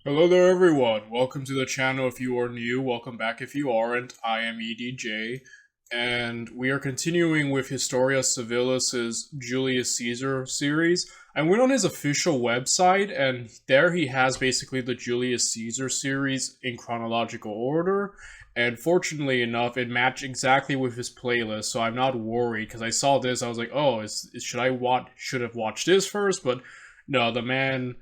Hello there everyone, welcome to the channel if you are new, welcome back if you aren't. I am EDJ, and we are continuing with Historia Civilis' Julius Caesar series. I went on his official website, and there he has basically the Julius Caesar series in chronological order, and fortunately enough, it matched exactly with his playlist, so I'm not worried, because I saw this, I was like, oh, should have watched this first, but no, the man,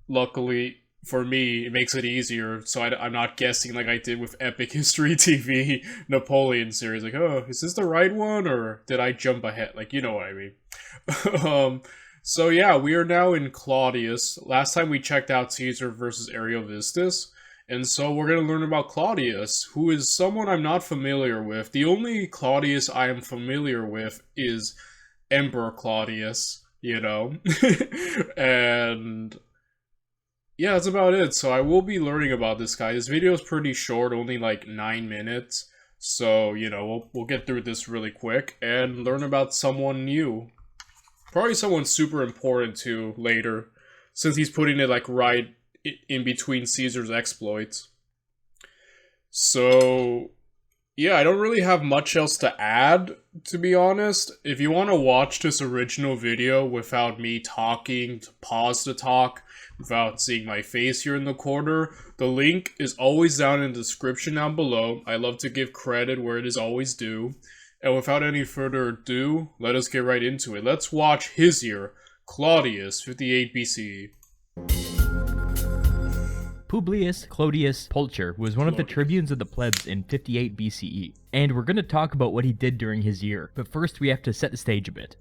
luckily, for me, it makes it easier, so I'm not guessing like I did with Epic History TV Napoleon series. Like, oh, is this the right one, or did I jump ahead? Like, you know what I mean. So yeah, we are now in Clodius. Last time we checked out Caesar versus Ariovistus, and so we're going to learn about Claudius, who is someone I'm not familiar with. The only Claudius I am familiar with is Emperor Claudius, you know? And yeah, that's about it. So I will be learning about this guy. This video is pretty short, only like 9 minutes. So, you know, we'll get through this really quick and learn about someone new. Probably someone super important too later, since he's putting it like right in between Caesar's exploits. So, yeah, I don't really have much else to add, to be honest. If you want to watch this original video without me talking, to pause the talk, without seeing my face here in the corner, the link is always down in the description down below. I love to give credit where it is always due. And without any further ado, let us get right into it. Let's watch his year, Claudius, 58 BCE. Publius Clodius Pulcher was one of the tribunes of the plebs in 58 BCE, and we're going to talk about what he did during his year, but first we have to set the stage a bit.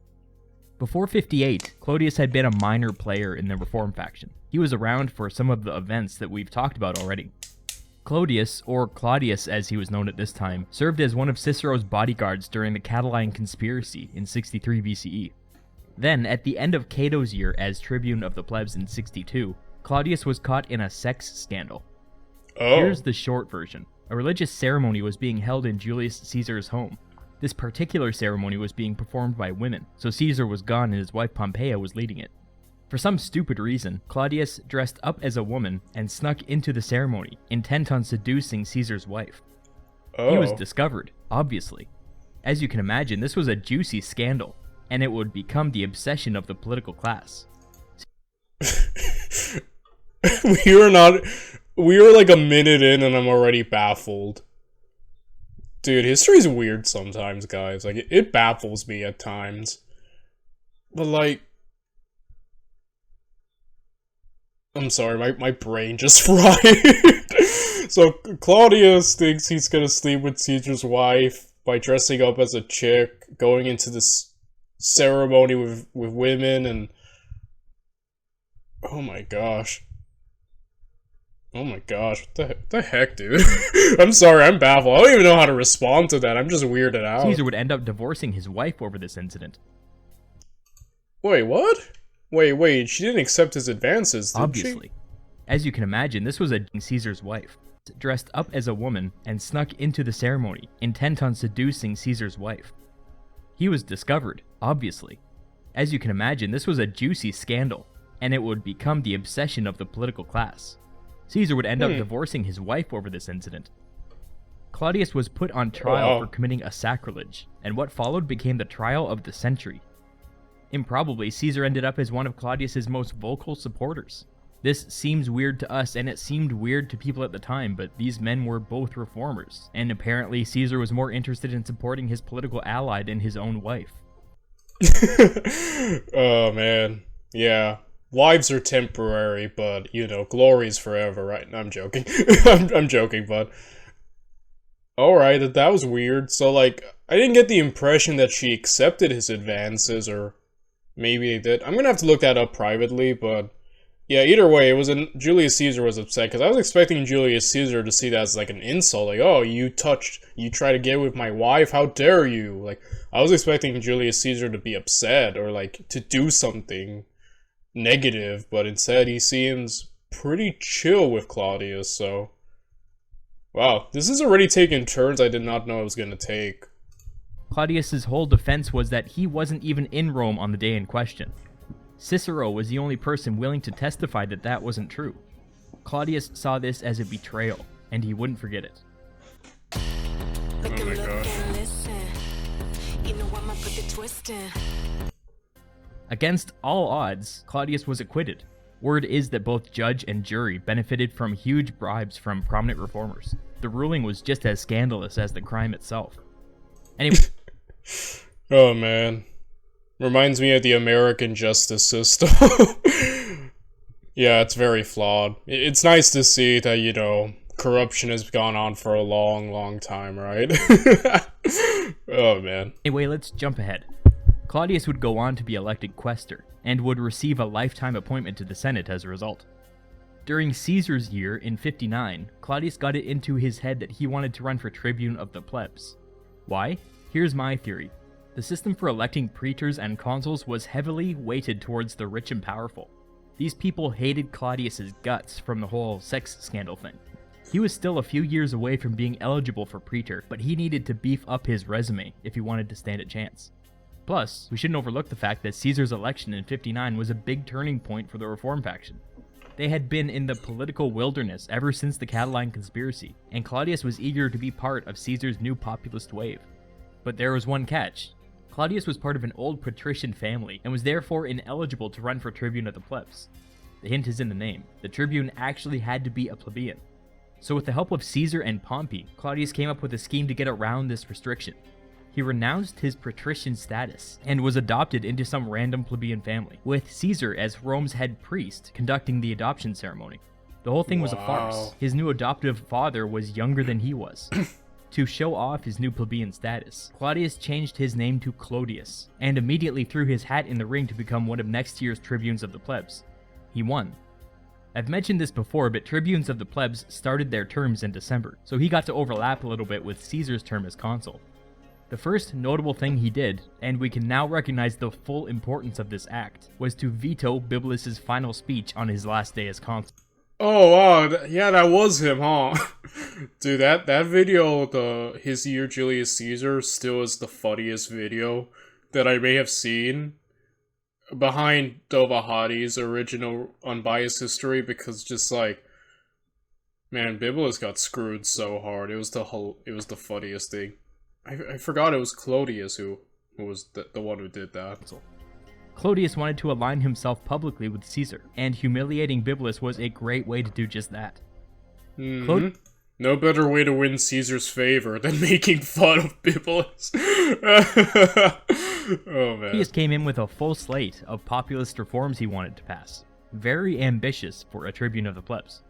Before 58, Clodius had been a minor player in the Reform faction. He was around for some of the events that we've talked about already. Clodius, or Claudius as he was known at this time, served as one of Cicero's bodyguards during the Catiline conspiracy in 63 BCE. Then, at the end of Cato's year as tribune of the plebs in 62, Claudius was caught in a sex scandal. Here's the short version. A religious ceremony was being held in Julius Caesar's home. This particular ceremony was being performed by women, so Caesar was gone and his wife Pompeia was leading it. For some stupid reason, Claudius dressed up as a woman and snuck into the ceremony, intent on seducing Caesar's wife. He was discovered, obviously. As you can imagine, this was a juicy scandal, and it would become the obsession of the political class. We were like a minute in and I'm already baffled. Dude, history's weird sometimes, guys. Like, it baffles me at times. But, like, I'm sorry, my brain just fried. So, Claudius thinks he's gonna sleep with Caesar's wife by dressing up as a chick, going into this ceremony with women, and oh my gosh. Oh my gosh, what the heck, dude? I'm sorry, I'm baffled. I don't even know how to respond to that. I'm just weirded out. Caesar would end up divorcing his wife over this incident. Wait, what? Wait, she didn't accept his advances, did Obviously. she? As you can imagine, this was Caesar's wife, dressed up as a woman and snuck into the ceremony, intent on seducing Caesar's wife. He was discovered, obviously. As you can imagine, this was a juicy scandal, and it would become the obsession of the political class. Caesar would end up divorcing his wife over this incident. Claudius was put on trial for committing a sacrilege, and what followed became the trial of the century. Improbably, Caesar ended up as one of Claudius's most vocal supporters. This seems weird to us, and it seemed weird to people at the time, but these men were both reformers, and apparently Caesar was more interested in supporting his political ally than his own wife. Oh man, yeah. Wives are temporary, but, you know, glory's forever, right? No, I'm joking. I'm joking, but... Alright, that was weird. So, like, I didn't get the impression that she accepted his advances, or maybe they did. I'm gonna have to look that up privately, but... Yeah, either way, Julius Caesar was upset, because I was expecting Julius Caesar to see that as, like, an insult. Like, oh, you try to get with my wife? How dare you? Like, I was expecting Julius Caesar to be upset, or, like, to do something negative, but instead he seems pretty chill with Claudius, so... Wow, this is already taking turns I did not know it was gonna take. Claudius's whole defense was that he wasn't even in Rome on the day in question. Cicero was the only person willing to testify that that wasn't true. Claudius saw this as a betrayal, and he wouldn't forget it. Oh my gosh. Against all odds, Claudius was acquitted. Word is that both judge and jury benefited from huge bribes from prominent reformers. The ruling was just as scandalous as the crime itself. Anyway. Oh man. Reminds me of the American justice system. Yeah, it's very flawed. It's nice to see that, you know, corruption has gone on for a long, long time, right? Oh man. Anyway, let's jump ahead. Claudius would go on to be elected quaestor, and would receive a lifetime appointment to the Senate as a result. During Caesar's year in 59, Claudius got it into his head that he wanted to run for tribune of the plebs. Why? Here's my theory. The system for electing praetors and consuls was heavily weighted towards the rich and powerful. These people hated Claudius's guts from the whole sex scandal thing. He was still a few years away from being eligible for praetor, but he needed to beef up his resume if he wanted to stand a chance. Plus, we shouldn't overlook the fact that Caesar's election in 59 was a big turning point for the reform faction. They had been in the political wilderness ever since the Catiline conspiracy, and Claudius was eager to be part of Caesar's new populist wave. But there was one catch. Claudius was part of an old patrician family, and was therefore ineligible to run for tribune of the plebs. The hint is in the name. The tribune actually had to be a plebeian. So with the help of Caesar and Pompey, Claudius came up with a scheme to get around this restriction. He renounced his patrician status, and was adopted into some random plebeian family, with Caesar as Rome's head priest conducting the adoption ceremony. The whole thing was a farce. His new adoptive father was younger than he was. To show off his new plebeian status, Claudius changed his name to Clodius, and immediately threw his hat in the ring to become one of next year's tribunes of the plebs. He won. I've mentioned this before, but tribunes of the plebs started their terms in December, so he got to overlap a little bit with Caesar's term as consul. The first notable thing he did, and we can now recognize the full importance of this act, was to veto Bibulus' final speech on his last day as consul. Oh wow, yeah, that was him, huh? Dude, that video, his year Julius Caesar, still is the funniest video that I may have seen behind Dovahati's original Unbiased History, because just like, man, Bibulus got screwed so hard. It was the funniest thing. I forgot it was Clodius who was the one who did that. Clodius wanted to align himself publicly with Caesar, and humiliating Bibulus was a great way to do just that. No better way to win Caesar's favor than making fun of Bibulus. Oh man. Clodius came in with a full slate of populist reforms he wanted to pass. Very ambitious for a tribune of the plebs.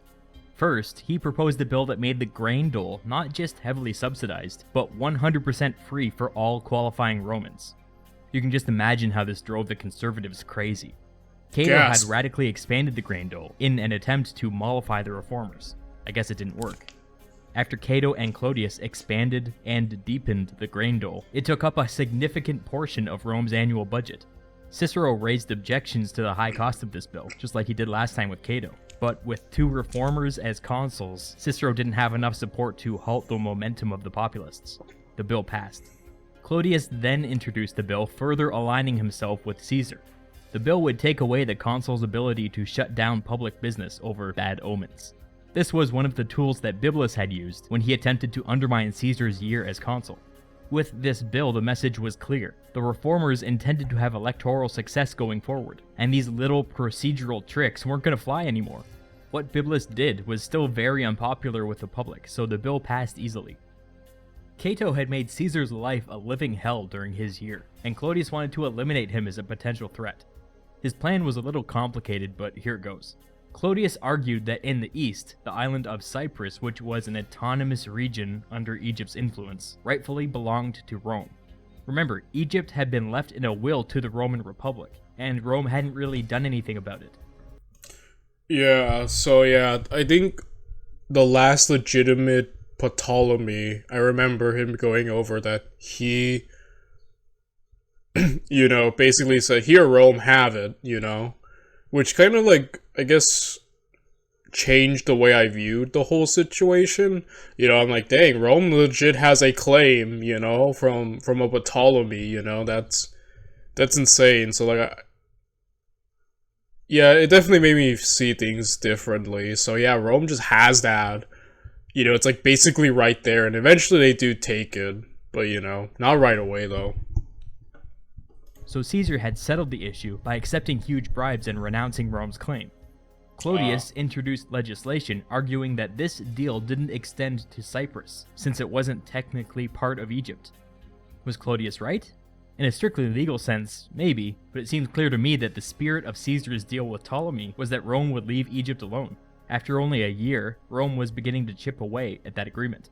First, he proposed a bill that made the grain dole not just heavily subsidized, but 100% free for all qualifying Romans. You can just imagine how this drove the conservatives crazy. Cato had radically expanded the grain dole in an attempt to mollify the reformers. I guess it didn't work. After Cato and Clodius expanded and deepened the grain dole, it took up a significant portion of Rome's annual budget. Cicero raised objections to the high cost of this bill, just like he did last time with Cato. But with two reformers as consuls, Cicero didn't have enough support to halt the momentum of the populists. The bill passed. Clodius then introduced the bill, further aligning himself with Caesar. The bill would take away the consul's ability to shut down public business over bad omens. This was one of the tools that Bibulus had used when he attempted to undermine Caesar's year as consul. With this bill, the message was clear. The reformers intended to have electoral success going forward, and these little procedural tricks weren't going to fly anymore. What Bibulus did was still very unpopular with the public, so the bill passed easily. Cato had made Caesar's life a living hell during his year, and Clodius wanted to eliminate him as a potential threat. His plan was a little complicated, but here it goes. Clodius argued that in the east, the island of Cyprus, which was an autonomous region under Egypt's influence, rightfully belonged to Rome. Remember, Egypt had been left in a will to the Roman Republic, and Rome hadn't really done anything about it. Yeah, so yeah, I think the last legitimate Ptolemy, I remember him going over that he, you know, basically said, here, Rome, have it, you know? Which kind of, like, I guess, changed the way I viewed the whole situation. You know, I'm like, dang, Rome legit has a claim, you know, from a Ptolemy, you know? That's insane. So, like, Yeah, it definitely made me see things differently. So yeah, Rome just has that. It's like basically right there, and eventually they do take it, but not right away though. So Caesar had settled the issue by accepting huge bribes and renouncing Rome's claim. Clodius introduced legislation arguing that this deal didn't extend to Cyprus, since it wasn't technically part of Egypt. Was Clodius right? In a strictly legal sense, maybe, but it seems clear to me that the spirit of Caesar's deal with Ptolemy was that Rome would leave Egypt alone. After only a year, Rome was beginning to chip away at that agreement.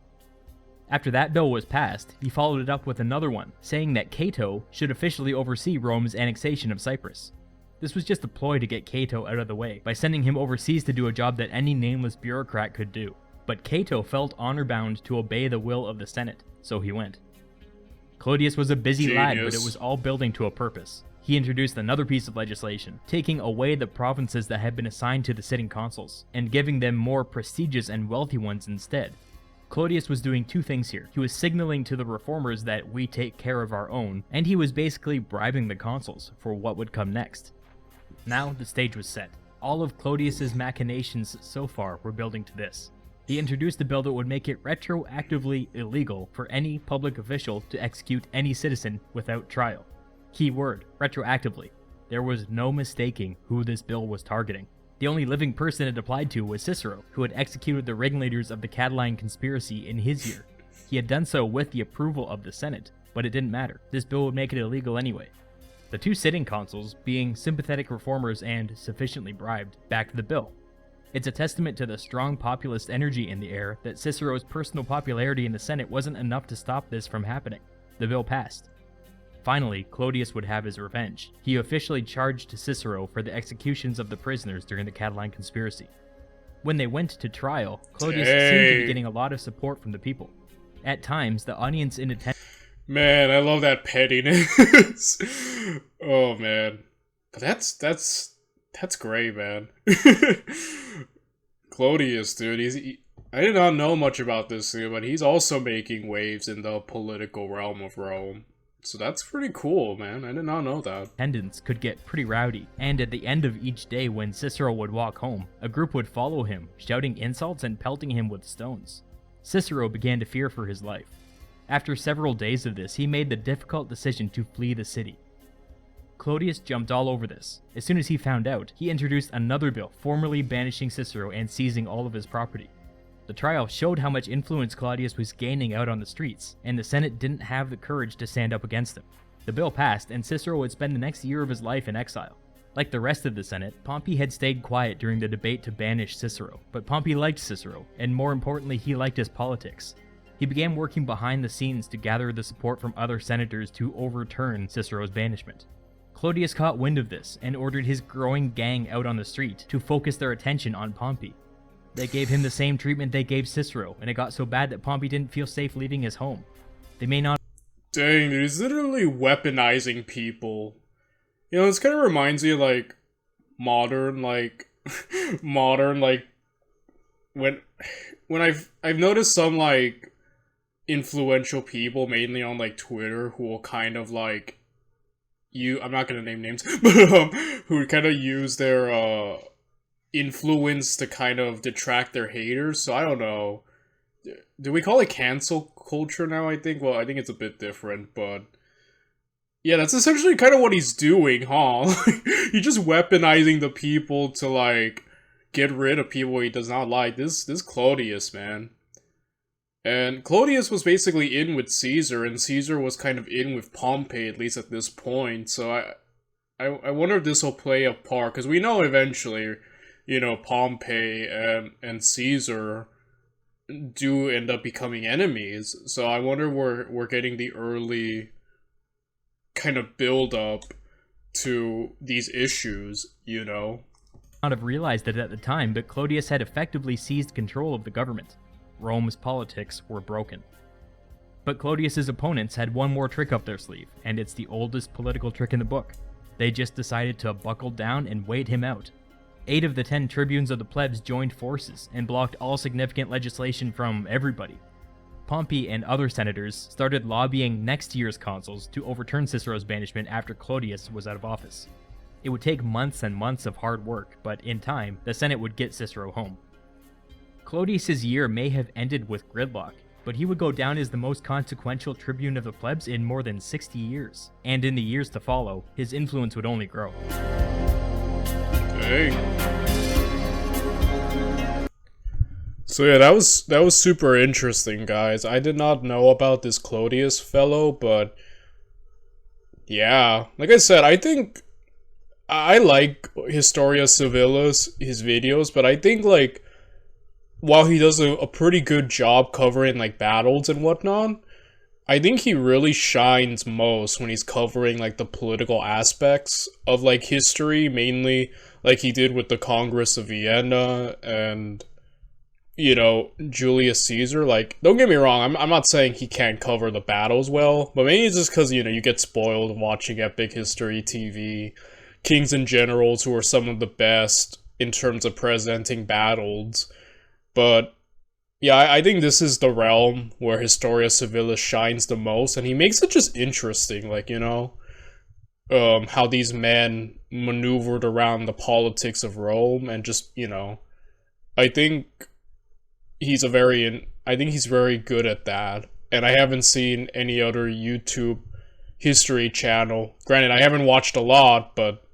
After that bill was passed, he followed it up with another one, saying that Cato should officially oversee Rome's annexation of Cyprus. This was just a ploy to get Cato out of the way, by sending him overseas to do a job that any nameless bureaucrat could do. But Cato felt honor-bound to obey the will of the Senate, so he went. Clodius was a busy lad, but it was all building to a purpose. He introduced another piece of legislation, taking away the provinces that had been assigned to the sitting consuls, and giving them more prestigious and wealthy ones instead. Clodius was doing two things here. He was signaling to the reformers that we take care of our own, and he was basically bribing the consuls for what would come next. Now the stage was set. All of Clodius's machinations so far were building to this. He introduced a bill that would make it retroactively illegal for any public official to execute any citizen without trial. Key word, retroactively. There was no mistaking who this bill was targeting. The only living person it applied to was Cicero, who had executed the ringleaders of the Catiline conspiracy in his year. He had done so with the approval of the Senate, but it didn't matter. This bill would make it illegal anyway. The two sitting consuls, being sympathetic reformers and sufficiently bribed, backed the bill. It's a testament to the strong populist energy in the air that Cicero's personal popularity in the Senate wasn't enough to stop this from happening. The bill passed. Finally, Clodius would have his revenge. He officially charged Cicero for the executions of the prisoners during the Catiline conspiracy. When they went to trial, Clodius seemed to be getting a lot of support from the people. At times, the audience in attendance... Man, I love that pettiness. Oh man, but that's great, man. Clodius, dude, I did not know much about this dude, but he's also making waves in the political realm of Rome. So that's pretty cool, man. I did not know that. Attendants could get pretty rowdy, and at the end of each day when Cicero would walk home, a group would follow him, shouting insults and pelting him with stones. Cicero began to fear for his life. After several days of this, he made the difficult decision to flee the city. Clodius jumped all over this. As soon as he found out, he introduced another bill formally banishing Cicero and seizing all of his property. The trial showed how much influence Clodius was gaining out on the streets, and the Senate didn't have the courage to stand up against him. The bill passed, and Cicero would spend the next year of his life in exile. Like the rest of the Senate, Pompey had stayed quiet during the debate to banish Cicero, but Pompey liked Cicero, and more importantly, he liked his politics. He began working behind the scenes to gather the support from other senators to overturn Cicero's banishment. Clodius caught wind of this and ordered his growing gang out on the street to focus their attention on Pompey. They gave him the same treatment they gave Cicero, and it got so bad that Pompey didn't feel safe leaving his home. They may not... Dang, dude, he's literally weaponizing people. This kind of reminds me of, like, modern, when I've noticed some, like, influential people, mainly on, like, Twitter, who will kind of, like, I'm not gonna name names, but, who kind of use their, influence to kind of detract their haters. So I don't know. Do we call it cancel culture now, I think? Well, I think it's a bit different, but yeah, that's essentially kind of what he's doing, huh? He's just weaponizing the people to, like, get rid of people he does not like. This Clodius, man. And Clodius was basically in with Caesar, and Caesar was kind of in with Pompey, at least at this point. So I wonder if this will play a part, because we know eventually, Pompey and Caesar do end up becoming enemies. So I wonder we're getting the early kind of build up to these issues, not have realized it at the time, but Clodius had effectively seized control of the government. Rome's politics were broken. But Clodius's opponents had one more trick up their sleeve, and it's the oldest political trick in the book. They just decided to buckle down and wait him out. 8 of the 10 tribunes of the plebs joined forces and blocked all significant legislation from everybody. Pompey and other senators started lobbying next year's consuls to overturn Cicero's banishment after Clodius was out of office. It would take months and months of hard work, but in time, the Senate would get Cicero home. Clodius's year may have ended with gridlock, but he would go down as the most consequential tribune of the plebs in more than 60 years. And in the years to follow, his influence would only grow. Hey. So yeah, that was super interesting, guys. I did not know about this Clodius fellow, but yeah, like I said, I think I like Historia Civilis, his videos, but I think like while he does a pretty good job covering like battles and whatnot, I think he really shines most when he's covering like the political aspects of like history, mainly like he did with the Congress of Vienna and, you know, Julius Caesar. Like, don't get me wrong, I'm not saying he can't cover the battles well, but maybe it's just because, you know, you get spoiled watching epic history TV, kings and generals who are some of the best in terms of presenting battles. But yeah, I think this is the realm where Historia Civilis shines the most, and he makes it just interesting, like, you know, how these men maneuvered around the politics of Rome, and just, you know, I think I think he's very good at that, and I haven't seen any other YouTube history channel, granted, I haven't watched a lot, but,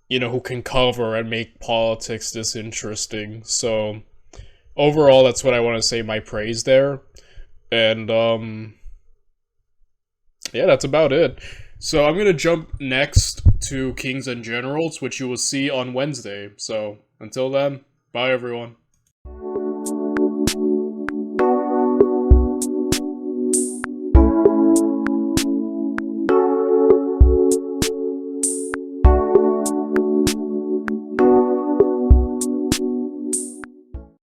you know, who can cover and make politics this interesting, so overall, that's what I want to say my praise there. And, yeah, that's about it. So I'm going to jump next to Kings and Generals, which you will see on Wednesday. So until then, bye everyone.